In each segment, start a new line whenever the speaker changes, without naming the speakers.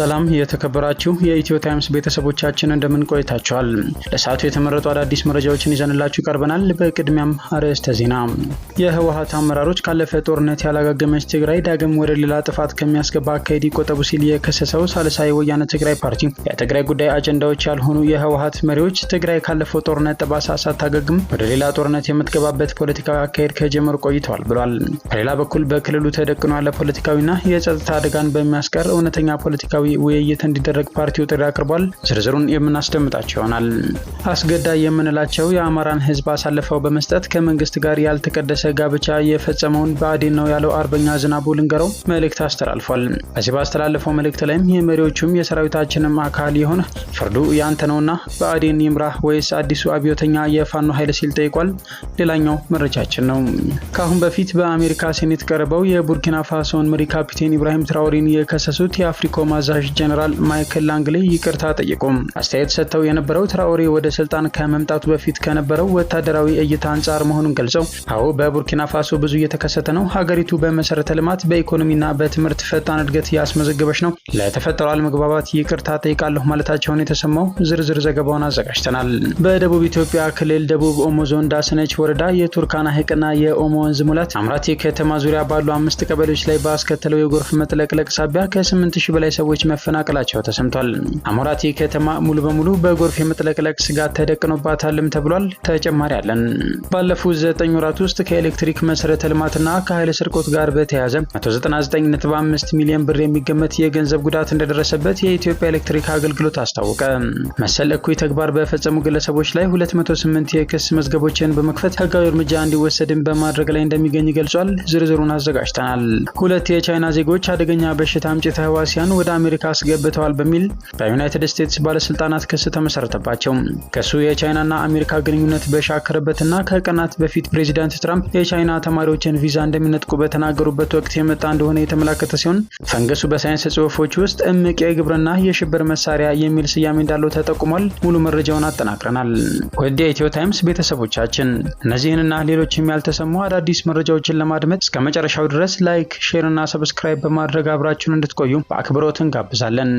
ሰላም የተከበራችሁ የኢትዮ ታይምስ ቤተሰቦቻችን እንደምን ቆይታችኋል? ለሰዓቱ የተመረጡ አዳዲስ መረጃዎችን ይዘንላችሁ ቀርበናል። በቅድሚያም አርዕስተ ዜና። የህወሓት አመራሮች ካለፈ ጦርነት ያላገገመች ትግራይ ዳግም ወደ ሌላ ጥፋት ከሚያስገባ አካሄድ ይቆጠቡ ሲል የከሰሰው ሳልሳይ ወያነ ትግራይ ፓርቲ የትግራይ ጉዳይ አጀንዳዎች ያልሆኑ የህወሓት መሪዎች ትግራይ ካለፈው ጦርነት ጠባሳ ሳታገግም ወደ ሌላ ጦርነት የምትገባበት ፖለቲካዊ አካሄድ ከጀመሩ ቆይተዋል ብሏል። በሌላ በኩል በክልሉ ተደቅኖ ያለ ፖለቲካዊና የጸጥታ አደጋን በሚያስቀር እውነተኛ ፖለቲካዊ ውይይት እንዲደረግ ፓርቲው ጥሪ አቅርቧል። ዝርዝሩን የምናስደምጣቸው ይሆናል። አስገዳይ የምንላቸው የአማራን ህዝብ አሳልፈው በመስጠት ከመንግስት ጋር ያልተቀደሰ ጋብቻ የፈጸመውን ብአዴን ነው ያለው አርበኛ ዝናቡ ልንገረው መልእክት አስተላልፏል። በዚህ ባስተላለፈው መልእክት ላይም የመሪዎቹም የሰራዊታችንም አካል የሆነ ፍርዱ ያንተ ነውና ብአዴን ይምራህ ወይስ አዲሱ አብዮተኛ የፋኖ ኃይል ሲል ጠይቋል። ሌላኛው መረጃችን ነው። ከአሁን በፊት በአሜሪካ ሴኔት ቀርበው የቡርኪና ፋሶን መሪ ካፒቴን ኢብራሂም ትራኦሬን የከሰሱት የአፍሪኮም አዛዥ ጀነራል ማይክል ላንግሊ ይቅርታ ጠየቁም። አስተያየት ሰጥተው የነበረው ትራኦሬ ወደ ስልጣን ከመምጣቱ በፊት ከነበረው ወታደራዊ እይታ አንጻር መሆኑን ገልጸው አዎ በቡርኪና ፋሶ ብዙ እየተከሰተ ነው፣ ሀገሪቱ በመሰረተ ልማት በኢኮኖሚና በትምህርት ፈጣን እድገት ያስመዘገበች ነው፣ ለተፈጠረው አለመግባባት ይቅርታ ጠይቃለሁ ማለታቸውን የተሰማው ዝርዝር ዘገባውን አዘጋጅተናል። በደቡብ ኢትዮጵያ ክልል ደቡብ ኦሞ ዞን ዳስነች ወረዳ የቱርካና ሐይቅና የኦሞ ወንዝ ሙላት አምራቲ ከተማ ዙሪያ ባሉ 5 ቀበሌዎች ላይ ባስከተለው የጎርፍ መጥለቅለቅ ሳቢያ ከ8000 በላይ ሰዎች መፈናቀላቸው ተሰምቷል። አሞራቲ ከተማ ሙሉ በሙሉ በጎርፍ የመጥለቅለቅ ስጋት ተደቅኖባታልም ተብሏል። ተጨማሪ አለን። ባለፉት 9 ወራት ውስጥ ከኤሌክትሪክ መሰረተ ልማትና ከኃይል ስርቆት ጋር በተያያዘ 199.5 ሚሊዮን ብር የሚገመት የገንዘብ ጉዳት እንደደረሰበት የኢትዮጵያ ኤሌክትሪክ አገልግሎት አስታወቀ። መሰል እኩይ ተግባር በፈጸሙ ግለሰቦች ላይ 208 የክስ መዝገቦችን በመክፈት ህጋዊ እርምጃ እንዲወሰድም በማድረግ ላይ እንደሚገኝ ገልጿል። ዝርዝሩን አዘጋጅተናል። 2 የቻይና ዜጎች አደገኛ በሽታ አምጪ ተህዋሲያን ወደ አሜሪካ አስገብተዋል በሚል በዩናይትድ ስቴትስ ባለስልጣናት ክስ ተመሰረተባቸው። ክሱ የቻይናና አሜሪካ ግንኙነት በሻከረበትና ከቀናት በፊት ፕሬዚዳንት ትራምፕ የቻይና ተማሪዎችን ቪዛ እንደሚነጥቁ በተናገሩበት ወቅት የመጣ እንደሆነ የተመለከተ ሲሆን ፈንገሱ በሳይንስ ጽሑፎች ውስጥ እምቅ የግብርና የሽብር መሳሪያ የሚል ስያሜ እንዳለው ተጠቁሟል። ሙሉ መረጃውን አጠናቅረናል። ወደ ኢትዮ ታይምስ ቤተሰቦቻችን እነዚህንና ሌሎችም ያልተሰሙ አዳዲስ መረጃዎችን ለማድመጥ እስከ መጨረሻው ድረስ ላይክ፣ ሼር እና ሰብስክራይብ በማድረግ አብራችሁን እንድትቆዩ በአክብሮት እንጋብዛለን።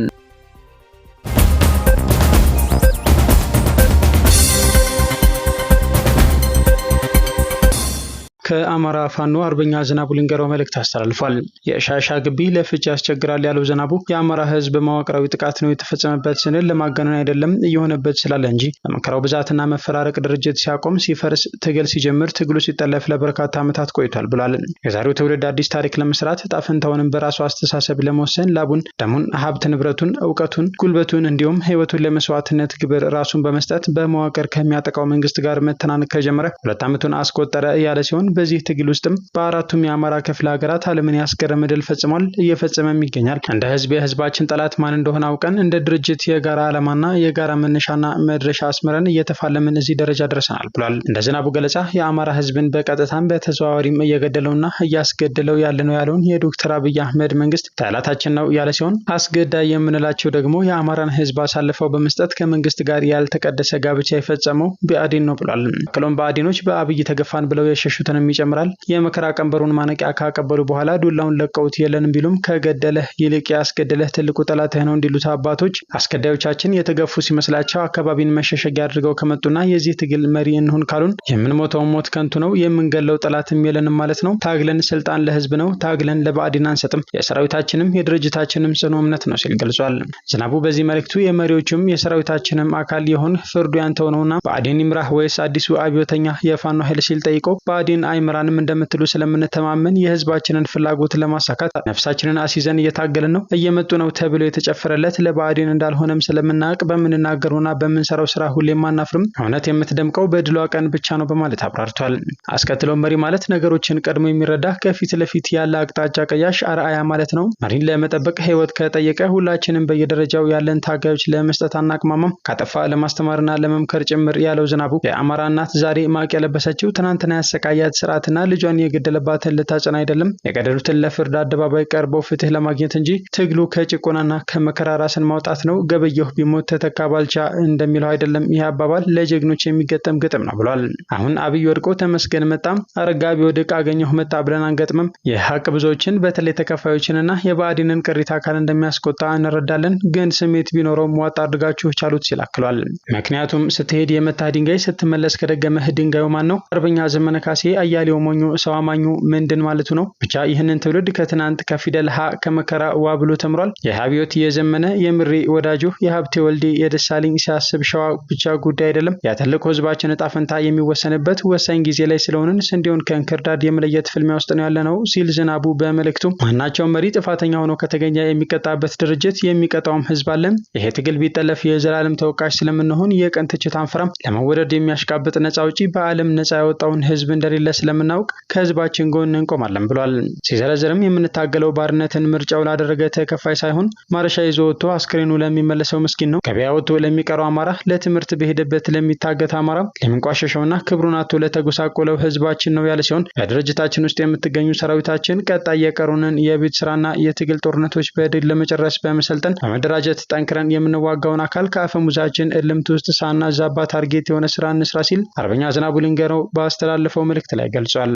ከአማራ ፋኖ አርበኛ ዝናቡ ልንገረው መልእክት አስተላልፏል። የሻሻ ግቢ ለፍጅ ያስቸግራል ያለው ዝናቡ የአማራ ህዝብ መዋቅራዊ ጥቃት ነው የተፈጸመበት ስንል ለማጋነን አይደለም እየሆነበት ስላለ እንጂ በመከራው ብዛትና መፈራረቅ ድርጅት ሲያቆም ሲፈርስ ትግል ሲጀምር ትግሉ ሲጠለፍ ለበርካታ ዓመታት ቆይቷል ብሏል። የዛሬው ትውልድ አዲስ ታሪክ ለመስራት ዕጣ ፈንታውንም በራሱ አስተሳሰብ ለመወሰን ላቡን፣ ደሙን፣ ሀብት ንብረቱን፣ እውቀቱን፣ ጉልበቱን እንዲሁም ህይወቱን ለመስዋዕትነት ግብር ራሱን በመስጠት በመዋቅር ከሚያጠቃው መንግስት ጋር መተናነቅ ከጀመረ 2 ዓመቱን አስቆጠረ ያለ ሲሆን በዚህ ትግል ውስጥም በአራቱም የአማራ ክፍለ ሀገራት ዓለምን ያስገረመ ድል ፈጽሟል፣ እየፈጸመም ይገኛል። እንደ ህዝብ የህዝባችን ጠላት ማን እንደሆነ አውቀን እንደ ድርጅት የጋራ ዓላማና የጋራ መነሻና መድረሻ አስመረን እየተፋለምን እዚህ ደረጃ ደርሰናል ብሏል። እንደ ዝናቡ ገለጻ የአማራ ህዝብን በቀጥታም በተዘዋዋሪም እየገደለውና እያስገደለው ያለ ነው ያለውን የዶክተር አብይ አህመድ መንግስት ጠላታችን ነው ያለ ሲሆን አስገዳይ የምንላቸው ደግሞ የአማራን ህዝብ አሳልፈው በመስጠት ከመንግስት ጋር ያልተቀደሰ ጋብቻ የፈጸመው ብአዴን ነው ብሏል። አክሎም ብአዴኖች በአብይ ተገፋን ብለው የሸሹትን ይጨምራል። የመከራ ቀንበሩን ማነቂያ ካቀበሉ በኋላ ዱላውን ለቀውት የለንም ቢሉም ከገደለህ ይልቅ ያስገደለህ ትልቁ ጠላትህ ነው እንዲሉት አባቶች አስገዳዮቻችን የተገፉ ሲመስላቸው አካባቢን መሸሸጊያ አድርገው ከመጡና የዚህ ትግል መሪ እንሁን ካሉን የምንሞተው ሞት ከንቱ ነው፣ የምንገለው ጠላትም የለንም ማለት ነው። ታግለን ስልጣን ለህዝብ ነው፣ ታግለን ለብአዴን አንሰጥም፣ የሰራዊታችንም የድርጅታችንም ጽኑ እምነት ነው ሲል ገልጿል። ዝናቡ በዚህ መልእክቱ የመሪዎቹም የሰራዊታችንም አካል የሆን ፍርዱ ያንተው ነውና ብአዴን ይምራህ ወይስ አዲሱ አብዮተኛ የፋኖ ኃይል ሲል ጠይቆ ብአዴን አይምራንም እንደምትሉ ስለምንተማመን የህዝባችንን ፍላጎት ለማሳካት ነፍሳችንን አሲዘን እየታገልን ነው። እየመጡ ነው ተብሎ የተጨፈረለት ለብአዴን እንዳልሆነም ስለምናውቅ በምንናገረውና በምንሰራው ስራ ሁሌም አናፍርም። እውነት የምትደምቀው በድሏ ቀን ብቻ ነው በማለት አብራርቷል። አስከትለው መሪ ማለት ነገሮችን ቀድሞ የሚረዳ ከፊት ለፊት ያለ አቅጣጫ ቀያሽ አርአያ ማለት ነው። መሪን ለመጠበቅ ህይወት ከጠየቀ ሁላችንም በየደረጃው ያለን ታጋዮች ለመስጠት አናቅማማም፣ ካጠፋ ለማስተማርና ለመምከር ጭምር ያለው ዝናቡ የአማራ እናት ዛሬ ማቅ የለበሰችው ትናንትና ያሰቃያት ስርዓትና ልጇን የገደለባትን ልታጸና አይደለም የገደሉትን ለፍርድ አደባባይ ቀርበው ፍትህ ለማግኘት እንጂ ትግሉ ከጭቆናና ከመከራ ራስን ማውጣት ነው። ገበየሁ ቢሞት ተተካ ባልቻ እንደሚለው አይደለም። ይህ አባባል ለጀግኖች የሚገጠም ግጥም ነው ብሏል። አሁን አብይ ወድቆ ተመስገን መጣም አረጋቢ ወድቅ አገኘሁ መጣ ብለን አንገጥምም። የሀቅ ብዙዎችን በተለይ ተከፋዮችንና የባዕዲንን ቅሪተ አካል እንደሚያስቆጣ እንረዳለን። ግን ስሜት ቢኖረውም ዋጣ አድርጋችሁ ቻሉት ሲል አክሏል። ምክንያቱም ስትሄድ የመታህ ድንጋይ ስትመለስ ከደገመህ ድንጋዩ ማን ነው? አርበኛ ዘመነ ካሴ አያሌው ሞኙ ሰው አማኙ ምንድን ማለቱ ነው? ብቻ ይህንን ትውልድ ከትናንት ከፊደል ሀ ከመከራ ዋ ብሎ ተምሯል። የሀብዮት የዘመነ የምሬ ወዳጁ የሀብቴ ወልዴ የደሳለኝ ሲያስብ ሸዋ ብቻ ጉዳይ አይደለም። ያተልቆ ህዝባችን እጣ ፈንታ የሚወሰንበት ወሳኝ ጊዜ ላይ ስለሆንን ስንዴውን ከእንክርዳድ የመለየት ፍልሚያ ውስጥ ነው ያለነው ሲል ዝናቡ በመልእክቱ ማናቸውም መሪ ጥፋተኛ ሆኖ ከተገኘ የሚቀጣበት ድርጅት የሚቀጣውም ህዝብ አለ። ይሄ ትግል ቢጠለፍ የዘላለም ተወቃሽ ስለምንሆን የቀን ትችት አንፈራም። ለመወደድ የሚያሽቃብጥ ነፃ አውጪ በዓለም ነፃ ያወጣውን ህዝብ እንደሌለ ስለምናውቅ ከህዝባችን ጎን እንቆማለን ብሏል። ሲዘረዝርም የምንታገለው ባርነትን ምርጫው ላደረገ ተከፋይ ሳይሆን ማረሻ ይዞ ወጥቶ አስክሬኑ ለሚመለሰው ምስኪን ነው። ገበያ ወጥቶ ለሚቀረው አማራ፣ ለትምህርት በሄደበት ለሚታገት አማራ፣ ለሚንቋሸሸውና ክብሩን አጥቶ ለተጎሳቆለው ህዝባችን ነው ያለ ሲሆን በድርጅታችን ውስጥ የምትገኙ ሰራዊታችን ቀጣይ የቀሩንን የቤት ስራና የትግል ጦርነቶች በድል ለመጨረስ በመሰልጠን በመደራጀት ጠንክረን የምንዋጋውን አካል ከአፈሙዛችን እልምት ውስጥ ሳናዛባ ታርጌት የሆነ ስራ እንስራ ሲል አርበኛ ዝናቡ ልንገረው ባስተላለፈው መልእክት ላይ ገልጿል።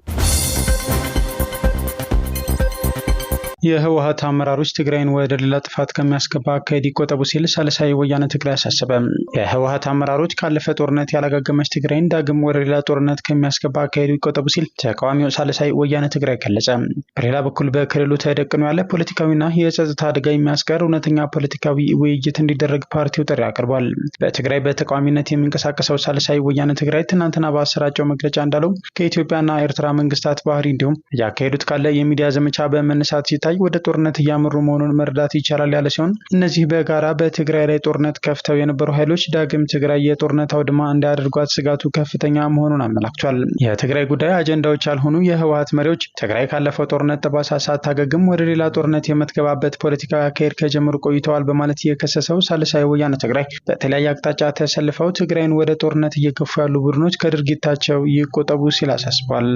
የህወሓት አመራሮች ትግራይን ወደ ሌላ ጥፋት ከሚያስገባ አካሄድ ይቆጠቡ ሲል ሳልሳይ ወያነ ትግራይ አሳሰበ። የህወሓት አመራሮች ካለፈ ጦርነት ያላገገመች ትግራይን ዳግም ወደ ሌላ ጦርነት ከሚያስገባ አካሄድ ይቆጠቡ ሲል ተቃዋሚው ሳልሳይ ወያነ ትግራይ ገለጸ። በሌላ በኩል በክልሉ ተደቅኖ ያለ ፖለቲካዊና የጸጥታ አደጋ የሚያስቀር እውነተኛ ፖለቲካዊ ውይይት እንዲደረግ ፓርቲው ጥሪ አቅርቧል። በትግራይ በተቃዋሚነት የሚንቀሳቀሰው ሳልሳይ ወያነ ትግራይ ትናንትና በአሰራጨው መግለጫ እንዳለው ከኢትዮጵያና ኤርትራ መንግስታት ባህሪ እንዲሁም ያካሄዱት ካለ የሚዲያ ዘመቻ በመነሳት ሲታይ ወደ ጦርነት እያመሩ መሆኑን መረዳት ይቻላል ያለ ሲሆን እነዚህ በጋራ በትግራይ ላይ ጦርነት ከፍተው የነበሩ ኃይሎች ዳግም ትግራይ የጦርነት አውድማ እንዳያደርጓት ስጋቱ ከፍተኛ መሆኑን አመላክቷል። የትግራይ ጉዳይ አጀንዳዎች ያልሆኑ የህወሓት መሪዎች ትግራይ ካለፈው ጦርነት ጠባሳ ሳታገግም ወደ ሌላ ጦርነት የምትገባበት ፖለቲካዊ አካሄድ ከጀምሩ ቆይተዋል በማለት የከሰሰው ሳልሳይ ወያነ ትግራይ በተለያየ አቅጣጫ ተሰልፈው ትግራይን ወደ ጦርነት እየገፉ ያሉ ቡድኖች ከድርጊታቸው ይቆጠቡ ሲል አሳስቧል።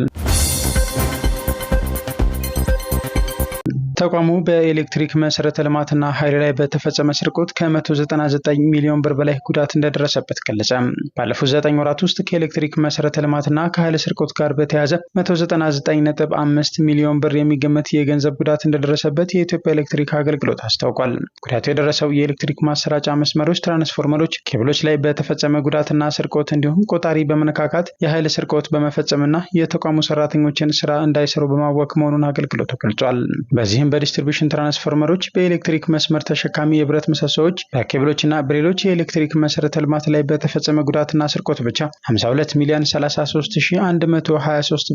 ተቋሙ በኤሌክትሪክ መሰረተ ልማትና ኃይል ላይ በተፈጸመ ስርቆት ከ199 ሚሊዮን ብር በላይ ጉዳት እንደደረሰበት ገለጸ። ባለፉት 9 ወራት ውስጥ ከኤሌክትሪክ መሰረተ ልማትና ከኃይል ስርቆት ጋር በተያያዘ 199.5 ሚሊዮን ብር የሚገመት የገንዘብ ጉዳት እንደደረሰበት የኢትዮጵያ ኤሌክትሪክ አገልግሎት አስታውቋል። ጉዳቱ የደረሰው የኤሌክትሪክ ማሰራጫ መስመሮች፣ ትራንስፎርመሮች፣ ኬብሎች ላይ በተፈጸመ ጉዳትና ስርቆት እንዲሁም ቆጣሪ በመነካካት የኃይል ስርቆት በመፈጸምና የተቋሙ ሰራተኞችን ስራ እንዳይሰሩ በማወክ መሆኑን አገልግሎቱ ገልጿል። በዚህም በዲስትሪቢዩሽን ትራንስፎርመሮች፣ በኤሌክትሪክ መስመር ተሸካሚ የብረት ምሰሶዎች፣ በኬብሎችና በሌሎች የኤሌክትሪክ መሰረተ ልማት ላይ በተፈጸመ ጉዳትና ስርቆት ብቻ 52 ሚሊዮን 33123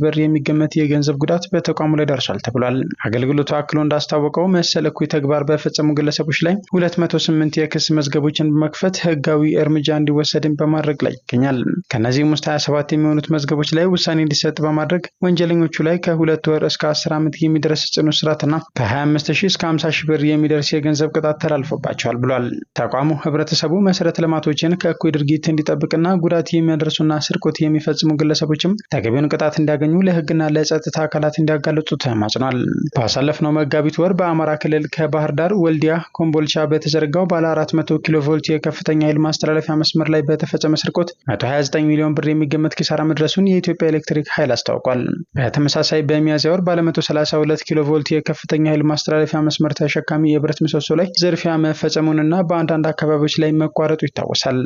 ብር የሚገመት የገንዘብ ጉዳት በተቋሙ ላይ ደርሷል ተብሏል። አገልግሎቱ አክሎ እንዳስታወቀው መሰል እኩይ ተግባር በፈጸሙ ግለሰቦች ላይ 208 የክስ መዝገቦችን በመክፈት ህጋዊ እርምጃ እንዲወሰድን በማድረግ ላይ ይገኛል። ከነዚህም ውስጥ 27 የሚሆኑት መዝገቦች ላይ ውሳኔ እንዲሰጥ በማድረግ ወንጀለኞቹ ላይ ከ2 ወር እስከ 10 ዓመት የሚደርስ ጽኑ እስራትና ከ25,000 እስከ 50,000 ብር የሚደርስ የገንዘብ ቅጣት ተላልፎባቸዋል ብሏል። ተቋሙ ህብረተሰቡ መሰረተ ልማቶችን ከእኩይ ድርጊት እንዲጠብቅና ጉዳት የሚያደርሱና ስርቆት የሚፈጽሙ ግለሰቦችም ተገቢውን ቅጣት እንዲያገኙ ለህግና ለጸጥታ አካላት እንዲያጋለጡ ተማጽኗል። ባሳለፍነው መጋቢት ወር በአማራ ክልል ከባህር ዳር፣ ወልዲያ፣ ኮምቦልቻ በተዘረጋው ባለ 400 ኪሎ ቮልት የከፍተኛ ኃይል ማስተላለፊያ መስመር ላይ በተፈጸመ ስርቆት 129 ሚሊዮን ብር የሚገመት ኪሳራ መድረሱን የኢትዮጵያ ኤሌክትሪክ ኃይል አስታውቋል። በተመሳሳይ በሚያዝያ ወር ባለ 132 ኪሎ ቮልት የከፍተኛ ኃይል ማስተላለፊያ መስመር ተሸካሚ የብረት ምሰሶ ላይ ዝርፊያ መፈጸሙንና በአንዳንድ አካባቢዎች ላይ መቋረጡ ይታወሳል።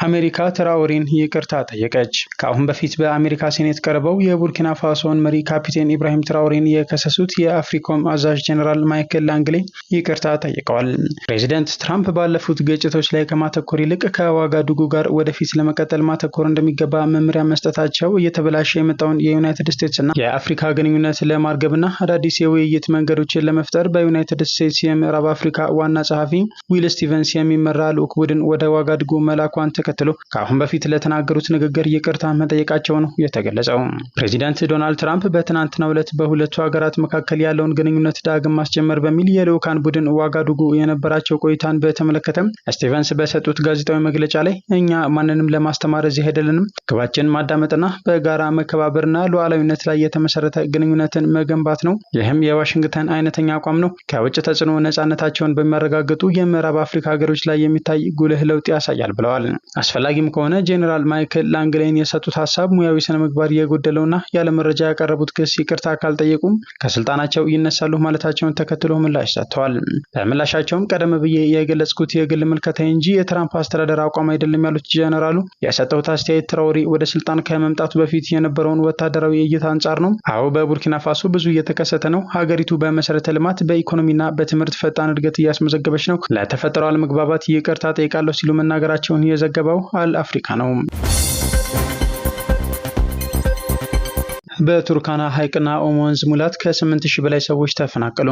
አሜሪካ ትራኦሬን ይቅርታ ጠየቀች። ከአሁን በፊት በአሜሪካ ሴኔት ቀርበው የቡርኪና ፋሶን መሪ ካፒቴን ኢብራሂም ትራኦሬን የከሰሱት የአፍሪኮም አዛዥ ጀነራል ማይክል ላንግሌ ይቅርታ ጠይቀዋል። ፕሬዚደንት ትራምፕ ባለፉት ግጭቶች ላይ ከማተኮር ይልቅ ከዋጋዱጉ ጋር ወደፊት ለመቀጠል ማተኮር እንደሚገባ መመሪያ መስጠታቸው እየተበላሸ የመጣውን የዩናይትድ ስቴትስና የአፍሪካ ግንኙነት ለማርገብና አዳዲስ የውይይት መንገዶችን ለመፍጠር በዩናይትድ ስቴትስ የምዕራብ አፍሪካ ዋና ጸሐፊ ዊል ስቲቨንስ የሚመራ ልዑክ ቡድን ወደ ዋጋዱጉ መላኳን ተከትሎ ተከትሎ ከአሁን በፊት ለተናገሩት ንግግር ይቅርታ መጠየቃቸው ነው የተገለጸው። ፕሬዚዳንት ዶናልድ ትራምፕ በትናንትናው ዕለት በሁለቱ ሀገራት መካከል ያለውን ግንኙነት ዳግም ማስጀመር በሚል የልዑካን ቡድን ዋጋዱጉ የነበራቸው ቆይታን በተመለከተ ስቲቨንስ በሰጡት ጋዜጣዊ መግለጫ ላይ እኛ ማንንም ለማስተማር እዚህ አይደለንም፣ ግባችን ማዳመጥና በጋራ መከባበርና ሉዓላዊነት ላይ የተመሰረተ ግንኙነትን መገንባት ነው። ይህም የዋሽንግተን አይነተኛ አቋም ነው። ከውጭ ተጽዕኖ ነጻነታቸውን በሚያረጋግጡ የምዕራብ አፍሪካ ሀገሮች ላይ የሚታይ ጉልህ ለውጥ ያሳያል ብለዋል። አስፈላጊም ከሆነ ጄኔራል ማይክል ላንግሌን የሰጡት ሀሳብ ሙያዊ ስነ ምግባር የጎደለውና ያለ መረጃ ያቀረቡት ክስ ይቅርታ ካልጠየቁም ከስልጣናቸው ይነሳሉ ማለታቸውን ተከትሎ ምላሽ ሰጥተዋል። በምላሻቸውም ቀደም ብዬ የገለጽኩት የግል ምልከታ እንጂ የትራምፕ አስተዳደር አቋም አይደለም ያሉት ጄኔራሉ የሰጠሁት አስተያየት ትራኦሬ ወደ ስልጣን ከመምጣቱ በፊት የነበረውን ወታደራዊ እይታ አንጻር ነው። አዎ በቡርኪና ፋሶ ብዙ እየተከሰተ ነው። ሀገሪቱ በመሰረተ ልማት በኢኮኖሚና በትምህርት ፈጣን እድገት እያስመዘገበች ነው። ለተፈጠረው አለመግባባት ይቅርታ ጠይቃለሁ ሲሉ መናገራቸውን የዘገበው አል አፍሪካ ነው። በቱርካና ሐይቅና ኦሞ ወንዝ ሙላት ከ8000 በላይ ሰዎች ተፈናቀሉ።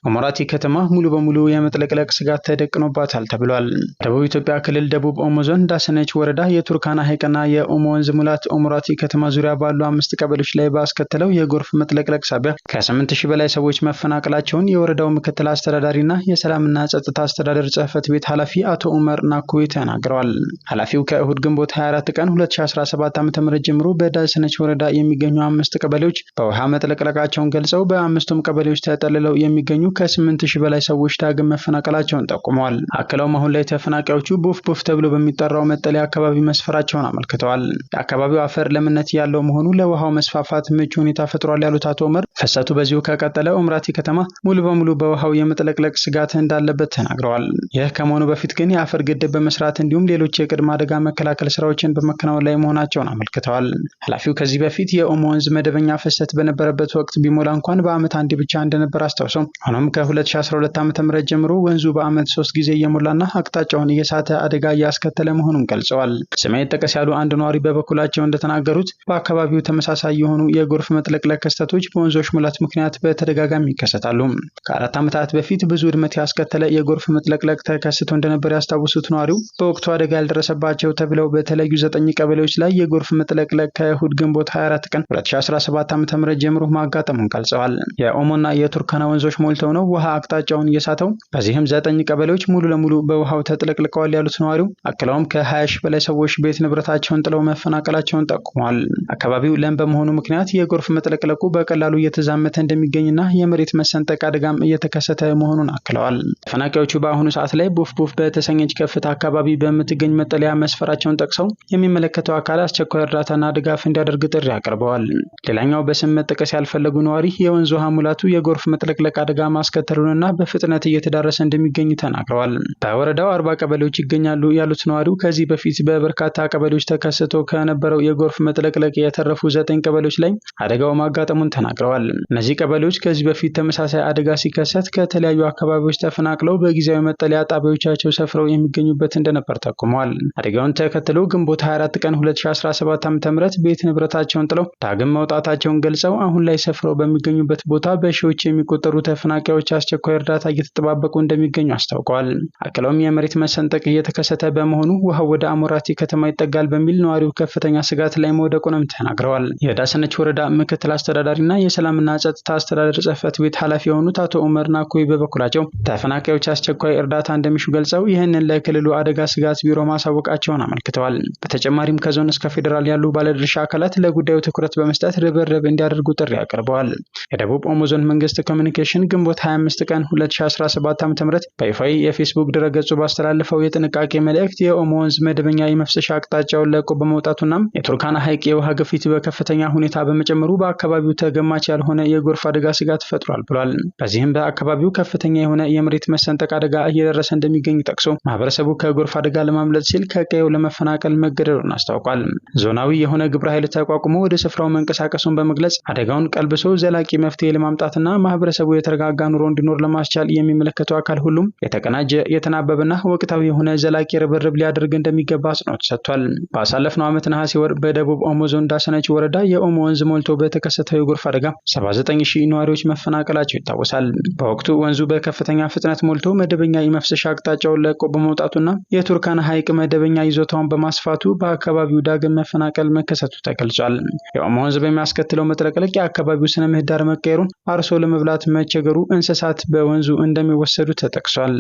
ኦሞራቲ ከተማ ሙሉ በሙሉ የመጥለቅለቅ ስጋት ተደቅኖባታል ተብሏል። ደቡብ ኢትዮጵያ ክልል ደቡብ ኦሞ ዞን ዳሰነች ወረዳ የቱርካና ሐይቅና የኦሞ ወንዝ ሙላት ኦሞራቲ ከተማ ዙሪያ ባሉ 5 ቀበሌዎች ላይ ባስከተለው የጎርፍ መጥለቅለቅ ሳቢያ ከ8000 በላይ ሰዎች መፈናቀላቸውን የወረዳው ምክትል አስተዳዳሪና የሰላምና ጸጥታ አስተዳደር ጽሕፈት ቤት ኃላፊ አቶ ኡመር ናኩዌ ተናግረዋል። ኃላፊው ከእሁድ ግንቦት 24 ቀን 2017 ዓ.ም ጀምሮ በዳሰነች ወረዳ የሚገኙ 5 ቀበሌዎች በውሃ መጥለቅለቃቸውን ገልጸው በአምስቱም ቀበሌዎች ተጠልለው የሚገኙ ከ8000 በላይ ሰዎች ዳግም መፈናቀላቸውን ጠቁመዋል። አክለውም አሁን ላይ ተፈናቃዮቹ ቡፍ ቡፍ ተብሎ በሚጠራው መጠለያ አካባቢ መስፈራቸውን አመልክተዋል። የአካባቢው አፈር ለምነት ያለው መሆኑ ለውሃው መስፋፋት ምቹ ሁኔታ ፈጥሯል ያሉት አቶ ኡመር ፍሰቱ በዚሁ ከቀጠለ ኦሞራቲ ከተማ ሙሉ በሙሉ በውሃው የመጥለቅለቅ ስጋት እንዳለበት ተናግረዋል። ይህ ከመሆኑ በፊት ግን የአፈር ግድብ በመስራት እንዲሁም ሌሎች የቅድመ አደጋ መከላከል ስራዎችን በመከናወን ላይ መሆናቸውን አመልክተዋል። ኃላፊው ከዚህ በፊት የኦሞ ወንዝ መደበኛ ፍሰት በነበረበት ወቅት ቢሞላ እንኳን በአመት አንድ ብቻ እንደነበር አስታውሰው ሆኖም ከ2012 ዓ.ም ጀምሮ ወንዙ በአመት 3 ጊዜ እየሞላና አቅጣጫውን እየሳተ አደጋ እያስከተለ መሆኑን ገልጸዋል። ስሜ ይጠቀስ ያሉ አንድ ነዋሪ በበኩላቸው እንደተናገሩት በአካባቢው ተመሳሳይ የሆኑ የጎርፍ መጥለቅለቅ ክስተቶች በወንዞች ሙላት ምክንያት በተደጋጋሚ ይከሰታሉ። ከ4 ዓመታት በፊት ብዙ ውድመት ያስከተለ የጎርፍ መጥለቅለቅ ተከስቶ እንደነበር ያስታውሱት ነዋሪው በወቅቱ አደጋ ያልደረሰባቸው ተብለው በተለዩ 9 ቀበሌዎች ላይ የጎርፍ መጥለቅለቅ ከእሁድ ግንቦት 24 ቀን 2017 ዓ.ም ጀምሮ ማጋጠሙን ገልጸዋል። የኦሞና የቱርካና ወንዞች ሞልተው ነው ውሃ አቅጣጫውን እየሳተው። በዚህም 9 ቀበሌዎች ሙሉ ለሙሉ በውሃው ተጥለቅልቀዋል ያሉት ነዋሪው አክለውም ከ20,000 በላይ ሰዎች ቤት ንብረታቸውን ጥለው መፈናቀላቸውን ጠቁመዋል። አካባቢው ለም በመሆኑ ምክንያት የጎርፍ መጥለቅለቁ በቀላሉ እየተዛመተ እንደሚገኝና የመሬት መሰንጠቅ አደጋም እየተከሰተ መሆኑን አክለዋል። ተፈናቃዮቹ በአሁኑ ሰዓት ላይ ቡፍ ቡፍ በተሰኘች ከፍታ አካባቢ በምትገኝ መጠለያ መስፈራቸውን ጠቅሰው የሚመለከተው አካል አስቸኳይ እርዳታና ድጋፍ እንዲያደርግ ጥሪ አቅርበዋል። ሌላኛው በስም መጥቀስ ያልፈለጉ ነዋሪ የወንዙ ውሃ ሙላቱ የጎርፍ መጥለቅለቅ አደጋ ማስከተሉንና በፍጥነት እየተዳረሰ እንደሚገኝ ተናግረዋል። በወረዳው 40 ቀበሌዎች ይገኛሉ ያሉት ነዋሪው ከዚህ በፊት በበርካታ ቀበሌዎች ተከስቶ ከነበረው የጎርፍ መጥለቅለቅ የተረፉ 9 ቀበሌዎች ላይ አደጋው ማጋጠሙን ተናግረዋል። እነዚህ ቀበሌዎች ከዚህ በፊት ተመሳሳይ አደጋ ሲከሰት ከተለያዩ አካባቢዎች ተፈናቅለው በጊዜያዊ መጠለያ ጣቢያዎቻቸው ሰፍረው የሚገኙበት እንደነበር ጠቁመዋል። አደጋውን ተከትሎ ግንቦት 24 ቀን 2017 ዓ.ም ቤት ንብረታቸውን ጥለው ዳግም መውጣታቸውን ገልጸው አሁን ላይ ሰፍረው በሚገኙበት ቦታ በሺዎች የሚቆጠሩ ተፈናቃዮች አስቸኳይ እርዳታ እየተጠባበቁ እንደሚገኙ አስታውቀዋል። አክለውም የመሬት መሰንጠቅ እየተከሰተ በመሆኑ ውሃው ወደ አሞራቲ ከተማ ይጠጋል በሚል ነዋሪው ከፍተኛ ስጋት ላይ መውደቁንም ተናግረዋል። የዳሰነች ወረዳ ምክትል አስተዳዳሪና የሰላምና ጸጥታ አስተዳደር ጽሕፈት ቤት ኃላፊ የሆኑት አቶ ኡመር ናኩዌ በበኩላቸው ተፈናቃዮች አስቸኳይ እርዳታ እንደሚሹ ገልጸው ይህንን ለክልሉ አደጋ ስጋት ቢሮ ማሳወቃቸውን አመልክተዋል። በተጨማሪም ከዞን እስከ ፌዴራል ያሉ ባለድርሻ አካላት ለጉዳዩ ትኩረት በመስጠት ርብርብ እንዲያደርጉ ጥሪ አቅርበዋል። የደቡብ ኦሞ ዞን መንግስት ኮሚኒኬሽን ግንቦት 25 ቀን 2017 ዓ.ም በይፋዊ የፌስቡክ ድረገጹ ባስተላለፈው የጥንቃቄ መልእክት የኦሞ ወንዝ መደበኛ የመፍሰሻ አቅጣጫውን ለቆ በመውጣቱና የቱርካና ሐይቅ የውሃ ግፊት በከፍተኛ ሁኔታ በመጨመሩ በአካባቢው ተገማች ያልሆነ የጎርፍ አደጋ ስጋት ፈጥሯል ብሏል። በዚህም በአካባቢው ከፍተኛ የሆነ የመሬት መሰንጠቅ አደጋ እየደረሰ እንደሚገኝ ጠቅሶ ማህበረሰቡ ከጎርፍ አደጋ ለማምለጥ ሲል ከቀየው ለመፈናቀል መገደዱን አስታውቋል። ዞናዊ የሆነ ግብረ ኃይል ተቋቁሞ ወደ ስፍራው መንቀሳቀስ መንቀሳቀሱን በመግለጽ አደጋውን ቀልብሶ ዘላቂ መፍትሄ ለማምጣትና ማህበረሰቡ የተረጋጋ ኑሮ እንዲኖር ለማስቻል የሚመለከተው አካል ሁሉም የተቀናጀ የተናበበና ወቅታዊ የሆነ ዘላቂ ርብርብ ሊያደርግ እንደሚገባ አጽንኦት ሰጥቷል። ባሳለፍነው ዓመት ነሐሴ ወር በደቡብ ኦሞ ዞን ዳሰነች ወረዳ የኦሞ ወንዝ ሞልቶ በተከሰተው የጎርፍ አደጋ 79000 ነዋሪዎች መፈናቀላቸው ይታወሳል። በወቅቱ ወንዙ በከፍተኛ ፍጥነት ሞልቶ መደበኛ የመፍሰሻ አቅጣጫውን ለቆ በመውጣቱና የቱርካና ሐይቅ መደበኛ ይዞታውን በማስፋቱ በአካባቢው ዳግም መፈናቀል መከሰቱ ተገልጿል። የኦሞ ወንዝ በሚያስከትለው መጥለቅለቅ የአካባቢው ስነ ምህዳር መቀየሩን፣ አርሶ ለመብላት መቸገሩ፣ እንስሳት በወንዙ እንደሚወሰዱ ተጠቅሷል።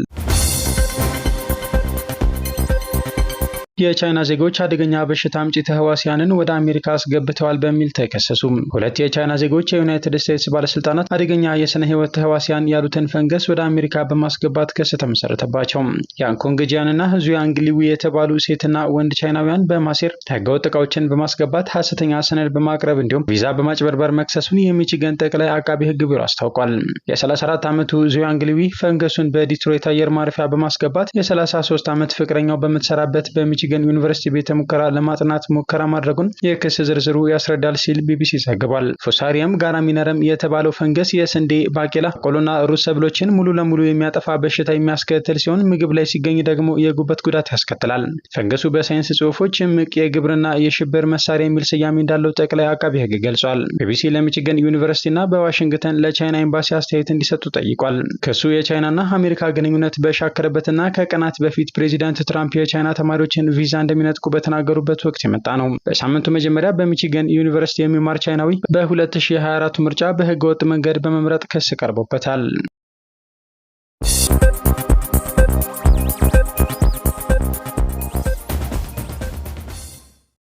የቻይና ዜጎች አደገኛ በሽታ አምጪ ተህዋሲያንን ወደ አሜሪካ አስገብተዋል በሚል ተከሰሱ። ሁለት የቻይና ዜጎች የዩናይትድ ስቴትስ ባለስልጣናት አደገኛ የስነ ህይወት ተህዋሲያን ያሉትን ፈንገስ ወደ አሜሪካ በማስገባት ክስ ተመሰረተባቸው። ያንኮንግ ጂያንና ዙያንግ ሊዊ የተባሉ ሴትና ወንድ ቻይናውያን በማሴር ህገወጥ ዕቃዎችን በማስገባት ሐሰተኛ ሰነድ በማቅረብ እንዲሁም ቪዛ በማጭበርበር መክሰሱን የሚቺገን ጠቅላይ አቃቢ ህግ ቢሮ አስታውቋል። የ34 ዓመቱ ዙያንግ ሊዊ ፈንገሱን በዲትሮይት አየር ማረፊያ በማስገባት የ33 ዓመት ፍቅረኛው በምትሰራበት በሚቺገን ዩኒቨርሲቲ ቤተ ሙከራ ለማጥናት ሙከራ ማድረጉን የክስ ዝርዝሩ ያስረዳል ሲል ቢቢሲ ዘግቧል። ፉሳሪየም ጋራሚነረም የተባለው ፈንገስ የስንዴ፣ ባቄላ፣ በቆሎና ሩዝ ሰብሎችን ሙሉ ለሙሉ የሚያጠፋ በሽታ የሚያስከትል ሲሆን ምግብ ላይ ሲገኝ ደግሞ የጉበት ጉዳት ያስከትላል። ፈንገሱ በሳይንስ ጽሑፎች እምቅ የግብርና የሽብር መሳሪያ የሚል ስያሜ እንዳለው ጠቅላይ አቃቢ ህግ ገልጿል። ቢቢሲ ለሚቺገን ዩኒቨርሲቲና በዋሽንግተን ለቻይና ኤምባሲ አስተያየት እንዲሰጡ ጠይቋል። ክሱ የቻይናና አሜሪካ ግንኙነት በሻከረበትና ከቀናት በፊት ፕሬዚዳንት ትራምፕ የቻይና ተማሪዎችን ቪዛ እንደሚነጥቁ በተናገሩበት ወቅት የመጣ ነው። በሳምንቱ መጀመሪያ በሚቺገን ዩኒቨርሲቲ የሚማር ቻይናዊ በ2024 ምርጫ በህገወጥ መንገድ በመምረጥ ክስ ቀርቦበታል።